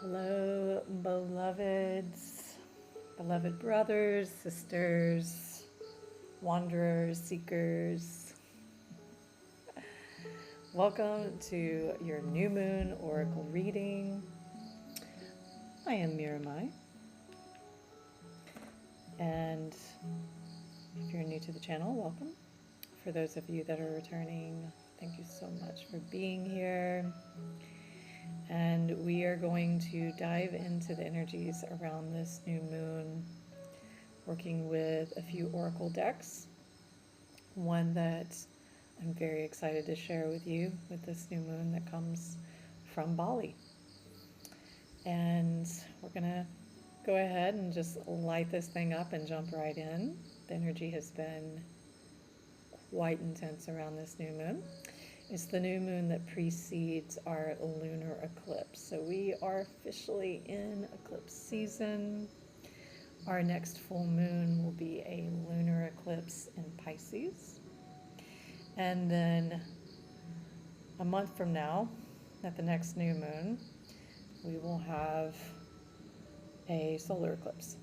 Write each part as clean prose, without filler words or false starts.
Hello, beloveds, beloved brothers, sisters, wanderers, seekers. Welcome to your new moon oracle reading. I am Miramai, and if you're new to the channel, welcome. For those of you that are returning, thank you so much for being here. And we are going to dive into the energies around this new moon, working with a few oracle decks. One that I'm very excited to share with you with this new moon that comes from Bali. And we're going to go ahead and just light this thing up and jump right in. The energy has been quite intense around this new moon. It's the new moon that precedes our lunar eclipse. So we are officially in eclipse season. Our next full moon will be a lunar eclipse in Pisces. And then a month from now, at the next new moon, we will have a solar eclipse.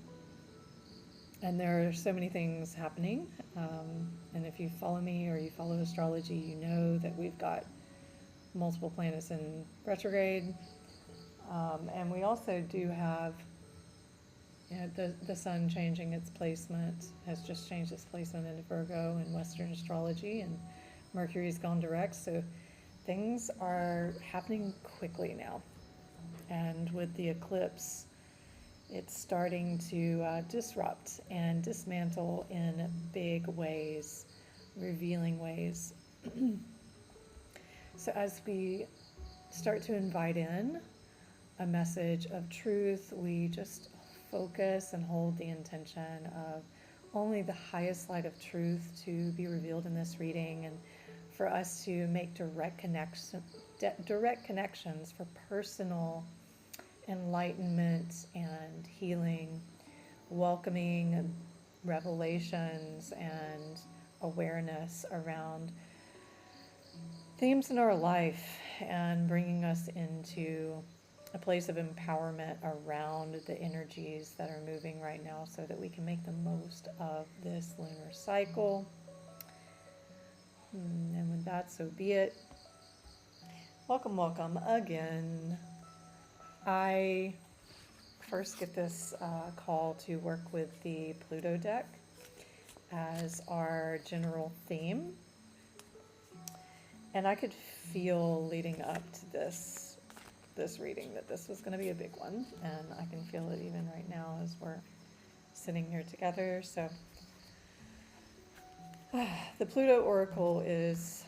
And there are so many things happening. And if you follow me or you follow astrology, you know that we've got multiple planets in retrograde. And we also do have the sun changing its placement, has just changed its placement into Virgo in Western astrology, and Mercury's gone direct. So things are happening quickly now. And with the eclipse, it's starting to disrupt and dismantle in big ways, revealing ways. So as we start to invite in a message of truth, we just focus and hold the intention of only the highest light of truth to be revealed in this reading, and for us to make direct connections for personal enlightenment and healing, welcoming revelations and awareness around themes in our life, and bringing us into a place of empowerment around the energies that are moving right now so that we can make the most of this lunar cycle. And with that, so be it. Welcome, welcome again. I first get this call to work with the Pluto deck as our general theme. And I could feel leading up to this reading that this was going to be a big one. And I can feel it even right now as we're sitting here together. So the Pluto oracle is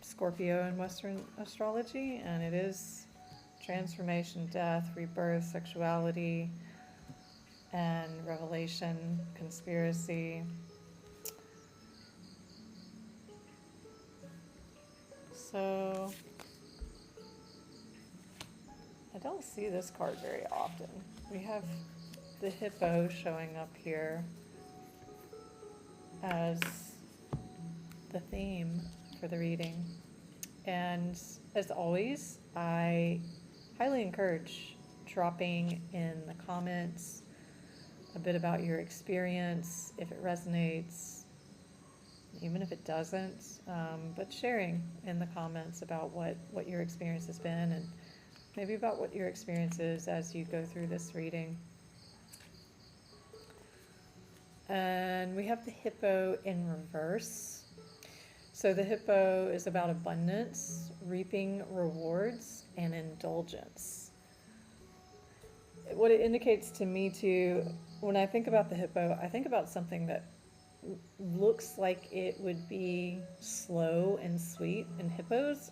Scorpio in Western astrology, and it is transformation, death, rebirth, sexuality, and revelation, conspiracy. So I don't see this card very often. We have the hippo showing up here as the theme for the reading. And as always, I highly encourage dropping in the comments a bit about your experience, if it resonates, even if it doesn't, but sharing in the comments about what your experience has been, and maybe about what your experience is as you go through this reading. And we have the hippo in reverse. So the hippo is about abundance, reaping rewards, and indulgence. What it indicates to me too, when I think about the hippo, I think about something that looks like it would be slow and sweet. And hippos,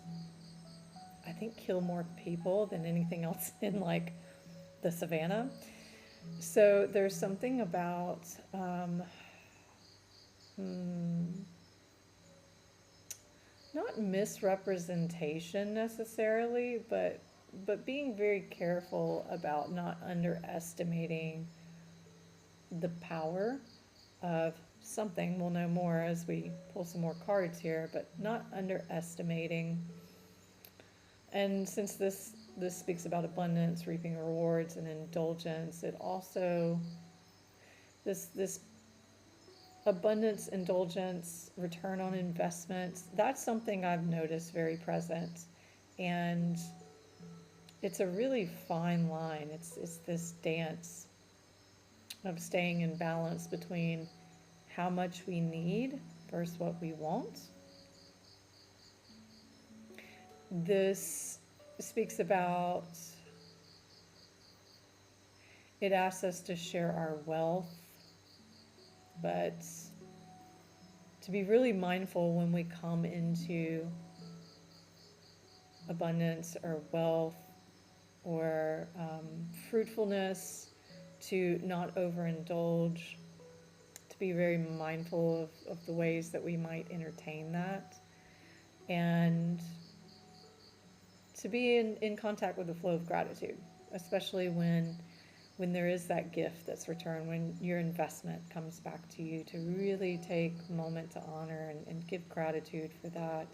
I think, kill more people than anything else in like the savannah. So there's something about not misrepresentation necessarily, but being very careful about not underestimating the power of something. We'll know more as we pull some more cards here, but not underestimating. And since this this speaks about abundance, reaping rewards, and indulgence. It also, this abundance, indulgence, return on investments, that's something I've noticed very present. And it's a really fine line. It's this dance of staying in balance between how much we need versus what we want. This speaks about, it asks us to share our wealth, but to be really mindful when we come into abundance or wealth or fruitfulness, to not overindulge, to be very mindful of the ways that we might entertain that, and to be in contact with the flow of gratitude, especially when there is that gift that's returned, when your investment comes back to you, to really take a moment to honor and give gratitude for that.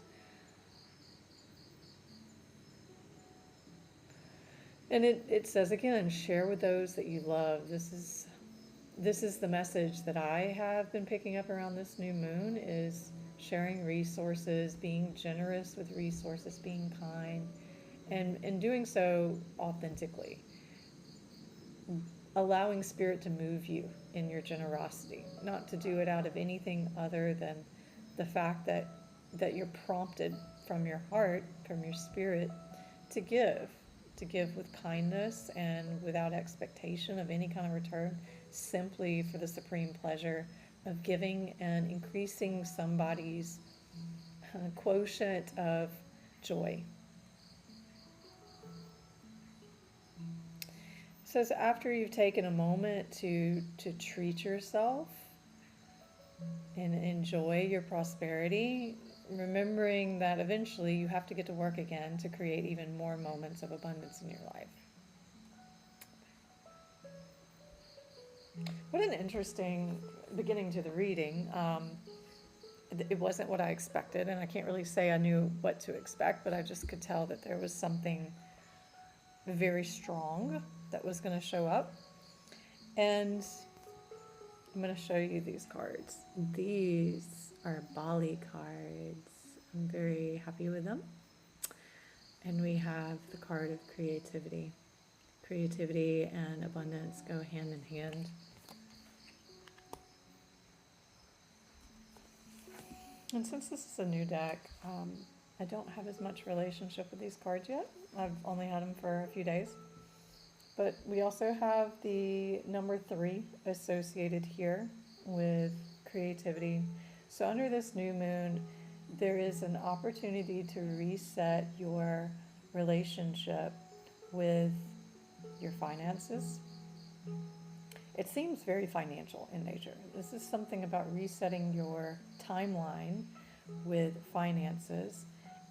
And it says again, share with those that you love. This is the message that I have been picking up around this new moon, is sharing resources, being generous with resources, being kind, and doing so authentically. Allowing spirit to move you in your generosity, not to do it out of anything other than the fact that you're prompted from your heart, from your spirit, to give with kindness and without expectation of any kind of return, simply for the supreme pleasure of giving and increasing somebody's quotient of joy. It says after you've taken a moment to treat yourself and enjoy your prosperity, remembering that eventually you have to get to work again to create even more moments of abundance in your life. What an interesting beginning to the reading. It wasn't what I expected, and I can't really say I knew what to expect, but I just could tell that there was something very strong that was going to show up. And I'm going to show you these cards. These are Bali cards. I'm very happy with them. And we have the card of creativity. Creativity and abundance go hand in hand. And since this is a new deck, I don't have as much relationship with these cards yet. I've only had them for a few days. But we also have the number 3 associated here with creativity. So under this new moon, there is an opportunity to reset your relationship with your finances. It seems very financial in nature. This is something about resetting your timeline with finances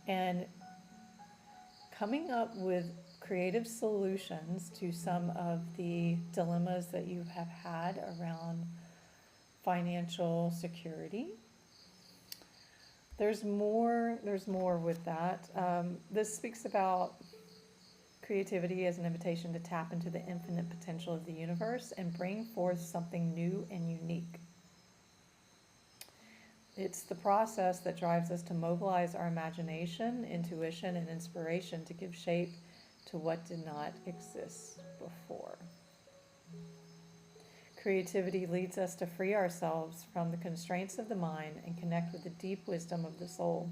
and coming up with creative solutions to some of the dilemmas that you have had around financial security. There's more with that. This speaks about creativity as an invitation to tap into the infinite potential of the universe and bring forth something new and unique. It's the process that drives us to mobilize our imagination, intuition, and inspiration to give shape to what did not exist before. Creativity leads us to free ourselves from the constraints of the mind and connect with the deep wisdom of the soul.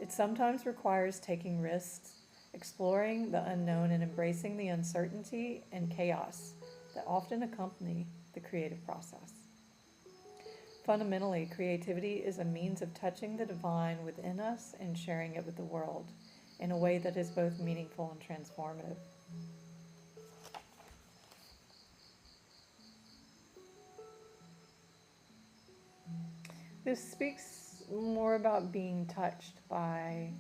It sometimes requires taking risks, exploring the unknown, and embracing the uncertainty and chaos that often accompany the creative process. Fundamentally, creativity is a means of touching the divine within us and sharing it with the world in a way that is both meaningful and transformative. This speaks more about being touched by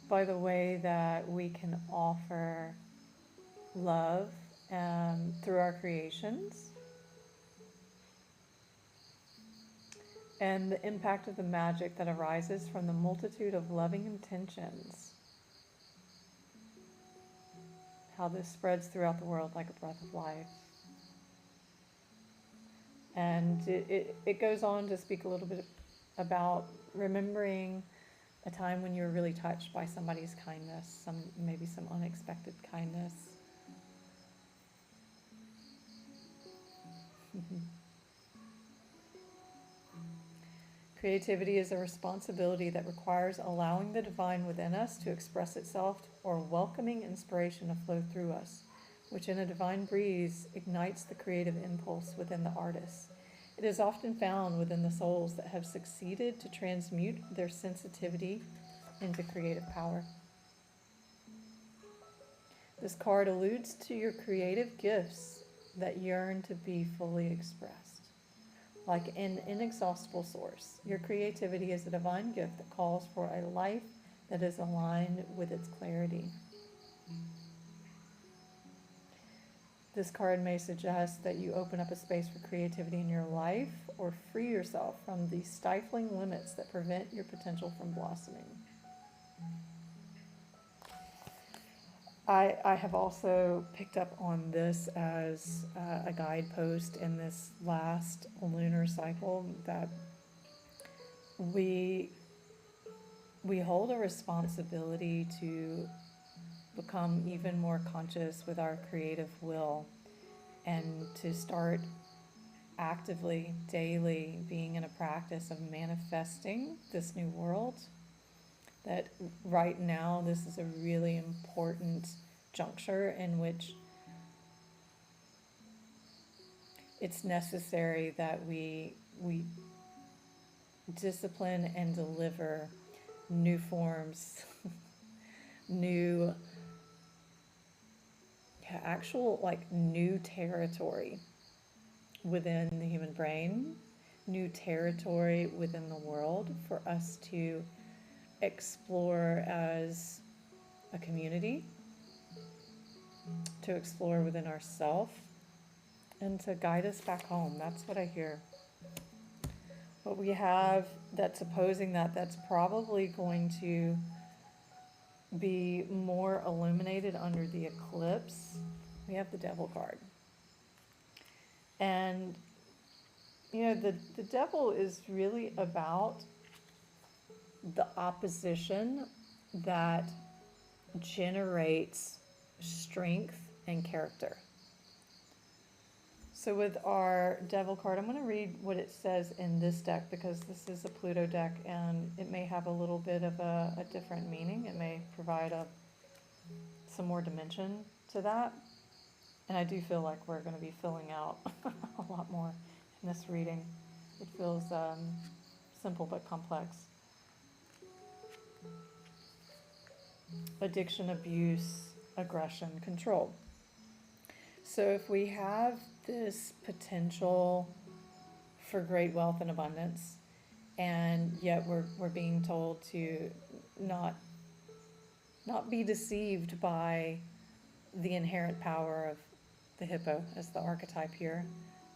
the way that we can offer love through our creations, and the impact of the magic that arises from the multitude of loving intentions how this spreads throughout the world like a breath of life. And it goes on to speak a little bit about remembering a time when you were really touched by somebody's kindness, maybe some unexpected kindness. Creativity is a responsibility that requires allowing the divine within us to express itself or welcoming inspiration to flow through us, which in a divine breeze ignites the creative impulse within the artist. It is often found within the souls that have succeeded to transmute their sensitivity into creative power. This card alludes to your creative gifts that yearn to be fully expressed. Like an inexhaustible source, your creativity is a divine gift that calls for a life that is aligned with its clarity. This card may suggest that you open up a space for creativity in your life or free yourself from the stifling limits that prevent your potential from blossoming. I have also picked up on this as a guidepost in this last lunar cycle that we hold a responsibility to become even more conscious with our creative will and to start actively, daily being in a practice of manifesting this new world. That right now this is a really important juncture in which it's necessary that we discipline and deliver new forms, new actual new territory within the human brain, new territory within the world for us to explore as a community, to explore within ourselves, and to guide us back home. That's what I hear. What we have that's opposing that's probably going to be more illuminated under the eclipse. We have the Devil card. And, the Devil is really about the opposition that generates strength and character. So with our Devil card, I'm going to read what it says in this deck because this is a Pluto deck and it may have a little bit of a different meaning. It may provide some more dimension to that. And I do feel like we're going to be filling out a lot more in this reading. It feels simple but complex. Addiction, abuse, aggression, control. So if we have this potential for great wealth and abundance, and yet we're being told to not be deceived by the inherent power of the hippo as the archetype here,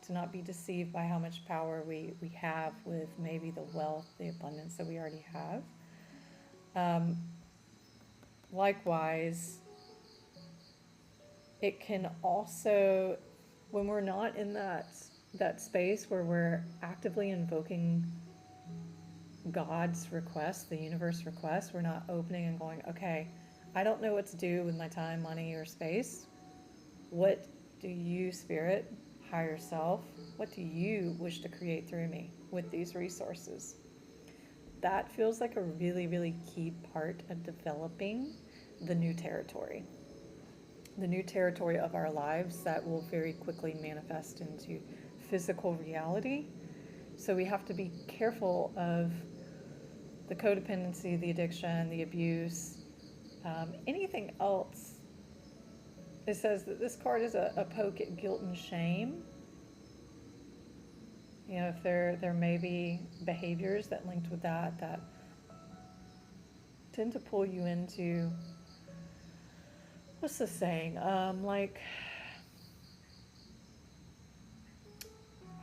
to not be deceived by how much power we have with maybe the wealth, the abundance that we already have. Likewise, it can also, when we're not in that space where we're actively invoking God's request, the universe request, we're not opening and going, okay, I don't know what to do with my time, money, or space. What do you, Spirit, higher self, what do you wish to create through me with these resources? That feels like a really, really key part of developing the new territory. The new territory of our lives that will very quickly manifest into physical reality. So we have to be careful of the codependency, the addiction, the abuse, anything else. It says that this card is a poke at guilt and shame. If there may be behaviors that linked with that tend to pull you into, what's the saying? Like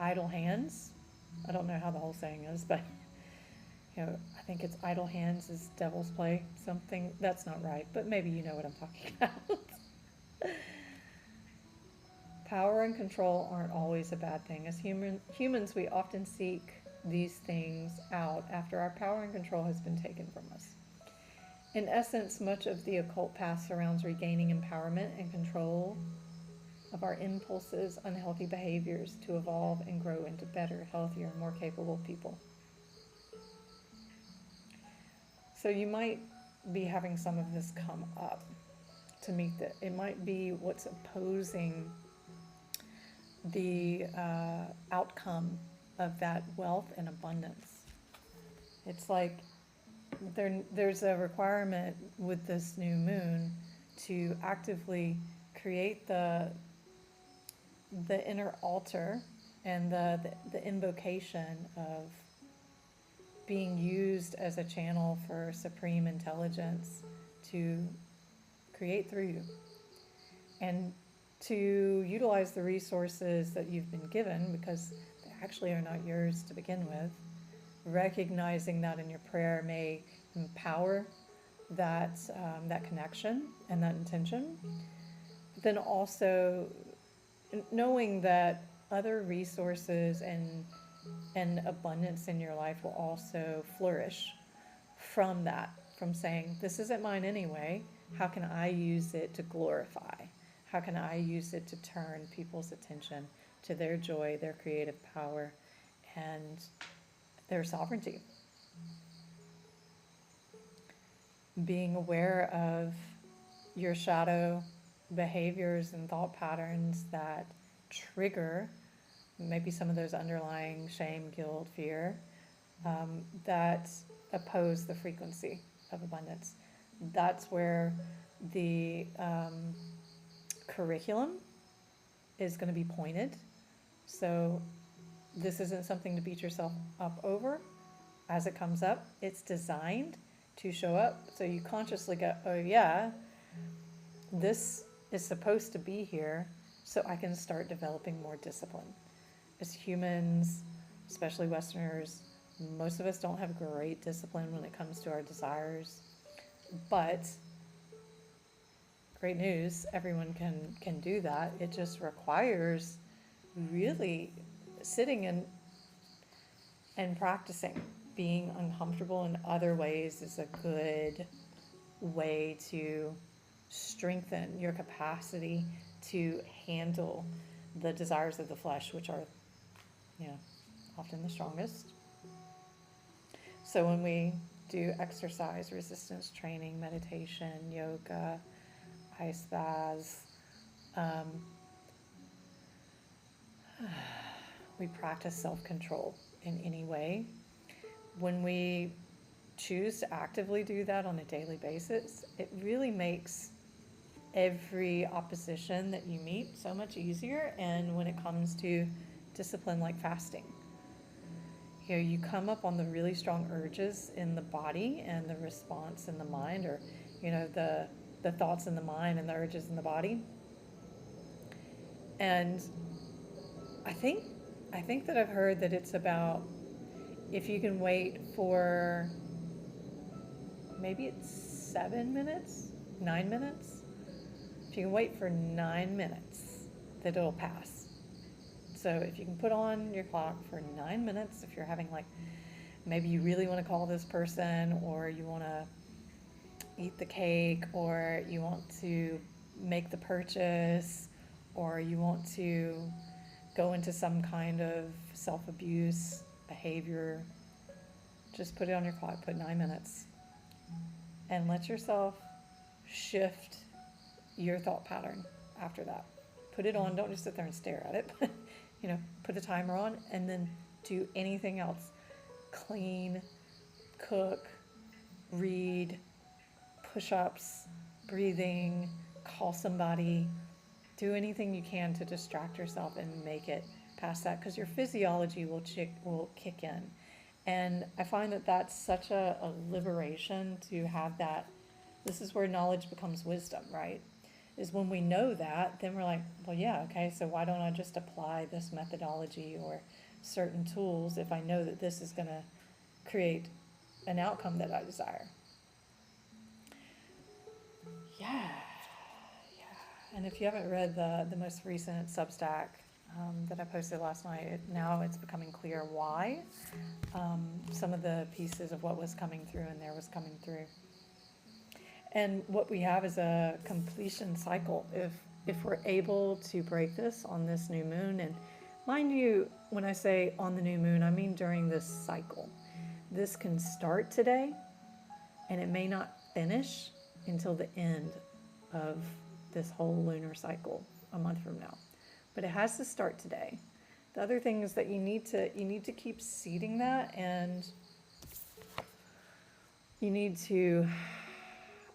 idle hands. I don't know how the whole saying is, but I think it's idle hands is devil's play. Something that's not right, but maybe you know what I'm talking about. Power and control aren't always a bad thing. As humans, we often seek these things out after our power and control has been taken from us. In essence, much of the occult path surrounds regaining empowerment and control of our impulses, unhealthy behaviors to evolve and grow into better, healthier, more capable people. So you might be having some of this come up to meet that. It might be what's opposing the outcome of that wealth and abundance. It's like there's a requirement with this new moon to actively create the inner altar and the invocation of being used as a channel for supreme intelligence to create through you, and to utilize the resources that you've been given, because they actually are not yours to begin with. Recognizing that in your prayer may empower that connection and that intention. But then also knowing that other resources and abundance in your life will also flourish from that, from saying, this isn't mine anyway. How can I use it to glorify? How can I use it to turn people's attention to their joy, their creative power, and their sovereignty? Being aware of your shadow behaviors and thought patterns that trigger maybe some of those underlying shame, guilt, fear, that oppose the frequency of abundance. That's where the curriculum is going to be pointed. So this isn't something to beat yourself up over as it comes up. It's designed to show up so you consciously go, oh yeah, this is supposed to be here, so I can start developing more discipline. As humans, especially Westerners, most of us don't have great discipline when it comes to our desires. But great news, everyone can do that. It just requires really sitting and practicing. Being uncomfortable in other ways is a good way to strengthen your capacity to handle the desires of the flesh, which are, often the strongest. So when we do exercise, resistance training, meditation, yoga, ice baths, we practice self-control in any way. When we choose to actively do that on a daily basis, it really makes every opposition that you meet so much easier. And when it comes to discipline like fasting, you come up on the really strong urges in the body and the response in the mind, or the thoughts in the mind and the urges in the body. And I think that I've heard that it's about, if you can wait for, maybe it's 7 minutes, 9 minutes. If you can wait for 9 minutes, that it'll pass. So if you can put on your clock for 9 minutes, if you're having, like, maybe you really want to call this person, or you want to eat the cake, or you want to make the purchase, or you want to go into some kind of self-abuse behavior, just put it on your clock, put 9 minutes, and let yourself shift your thought pattern after that. Put it on, don't just sit there and stare at it, but put a timer on, and then do anything else. Clean, cook, read, push-ups, breathing, call somebody, do anything you can to distract yourself and make it past that, because your physiology will kick in. And I find that that's such a liberation to have that. This is where knowledge becomes wisdom, right? Is when we know that, then we're like, well, yeah, okay, so why don't I just apply this methodology or certain tools if I know that this is going to create an outcome that I desire? Yeah. And if you haven't read the most recent Substack that I posted last night, now it's becoming clear why some of the pieces of what was coming through in there was coming through. And what we have is a completion cycle. If we're able to break this on this new moon, and mind you, when I say on the new moon, I mean during this cycle. This can start today, and it may not finish until the end of this whole lunar cycle a month from now. But it has to start today. The other thing is that you need to keep seeding that, and you need to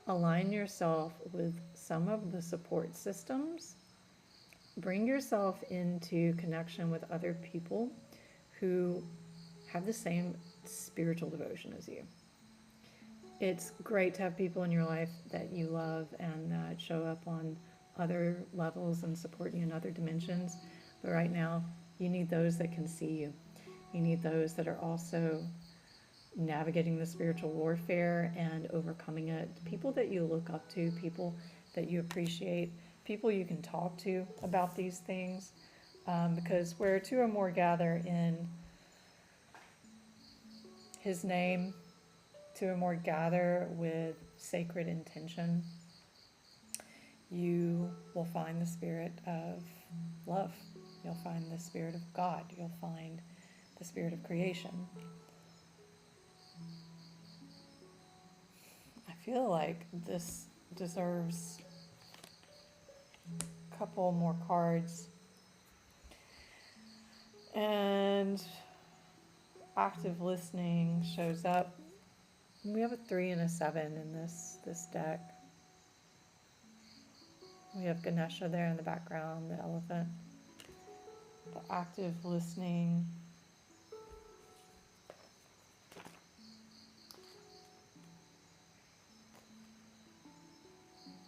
align yourself with some of the support systems. Bring yourself into connection with other people who have the same spiritual devotion as you. It's great to have people in your life that you love and that show up on other levels and support you in other dimensions. But right now, you need those that can see you. You need those that are also navigating the spiritual warfare and overcoming it. People that you look up to, people that you appreciate, people you can talk to about these things. Because where two or more gather in His name, two or more gather with sacred intention, you will find the spirit of love. You'll find the spirit of God. You'll find the spirit of creation. I feel like this deserves a couple more cards. And active listening shows up. We have a 3 and a 7 in this deck. We have Ganesha there in the background, the elephant. The active listening.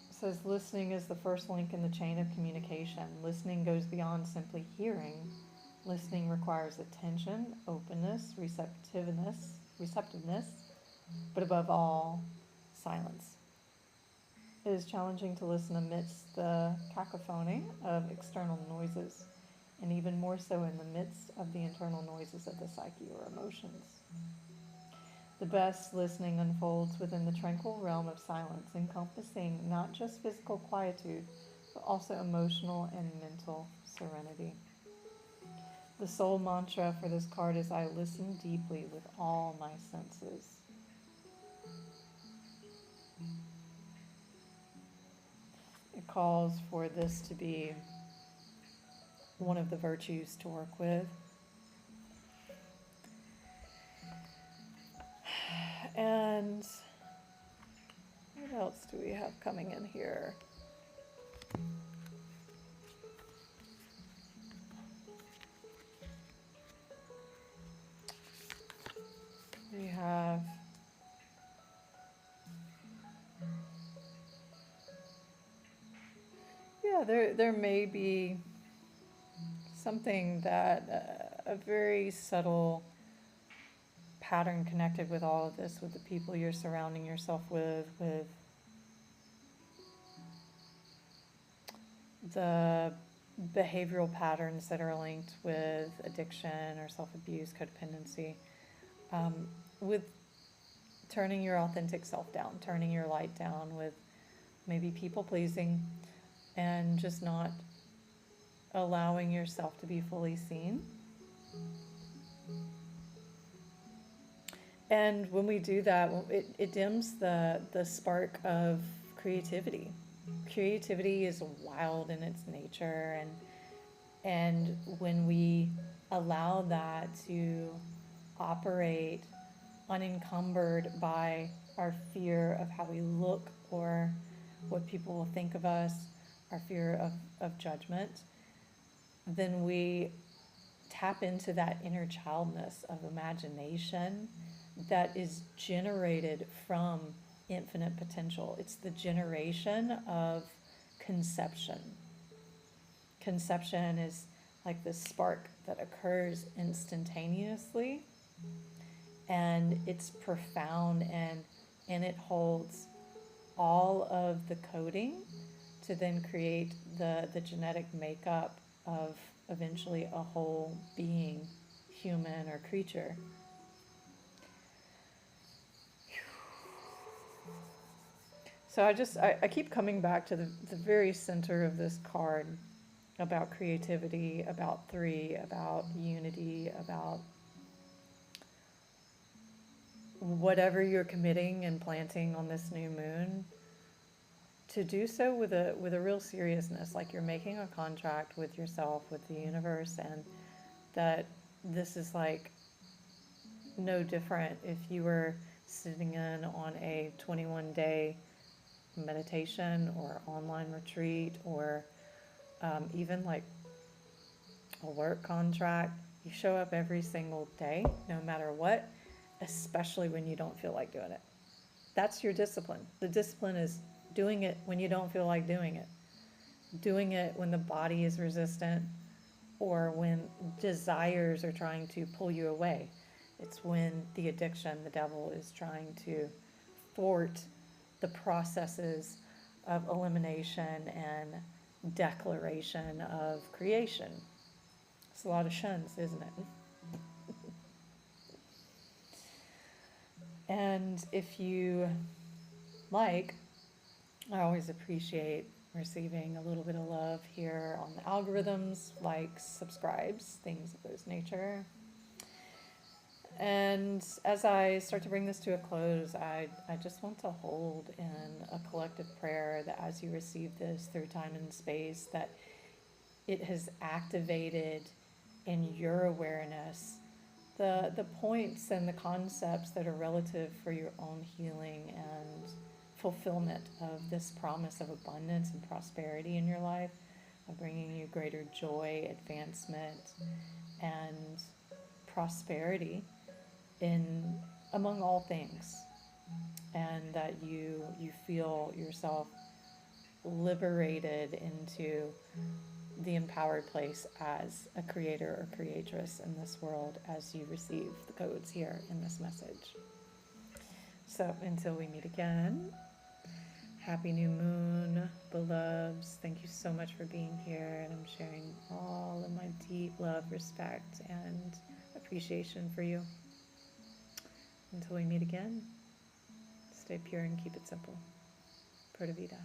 It says listening is the first link in the chain of communication. Listening goes beyond simply hearing. Listening requires attention, openness, receptiveness, but above all, silence. It is challenging to listen amidst the cacophony of external noises, and even more so in the midst of the internal noises of the psyche or emotions. The best listening unfolds within the tranquil realm of silence, encompassing not just physical quietude, but also emotional and mental serenity. The soul mantra for this card is, I listen deeply with all my senses. It calls for this to be one of the virtues to work with. And what else do we have coming in here? We have there may be something that a very subtle pattern connected with all of this, with the people you're surrounding yourself with the behavioral patterns that are linked with addiction or self-abuse, codependency, with turning your authentic self down, turning your light down with maybe people pleasing and just not allowing yourself to be fully seen. And when we do that, it dims the spark of creativity. Creativity is wild in its nature, and when we allow that to operate unencumbered by our fear of how we look or what people will think of us, our fear of judgment, then we tap into that inner childness of imagination that is generated from infinite potential. It's the generation of conception. Conception is like this spark that occurs instantaneously, and it's profound, and it holds all of the coding to then create the genetic makeup of eventually a whole being, human or creature. So I keep coming back to the very center of this card about creativity, about three, about unity, about whatever you're committing and planting on this new moon, to do so with a real seriousness, like you're making a contract with yourself, with the universe, and that this is like no different if you were sitting in on a 21-day meditation or online retreat, or even like a work contract. You show up every single day, no matter what, especially when you don't feel like doing it. That's your discipline. The discipline is doing it when you don't feel like doing it when the body is resistant, or when desires are trying to pull you away. It's when the addiction, the devil, is trying to thwart the processes of elimination and declaration of creation. It's a lot of shuns, isn't it? And if you like, I always appreciate receiving a little bit of love here on the algorithms, likes, subscribes, things of those nature. And as I start to bring this to a close, I just want to hold in a collective prayer that as you receive this through time and space, that it has activated in your awareness the points and the concepts that are relative for your own healing and fulfillment of this promise of abundance and prosperity in your life, of bringing you greater joy, advancement, and prosperity in among all things, and that you feel yourself liberated into the empowered place as a creator or creatress in this world as you receive the codes here in this message. So until we meet again, happy new moon, beloveds. Thank you so much for being here, and I'm sharing all of my deep love, respect, and appreciation for you. Until we meet again, stay pure and keep it simple. Pura Vida.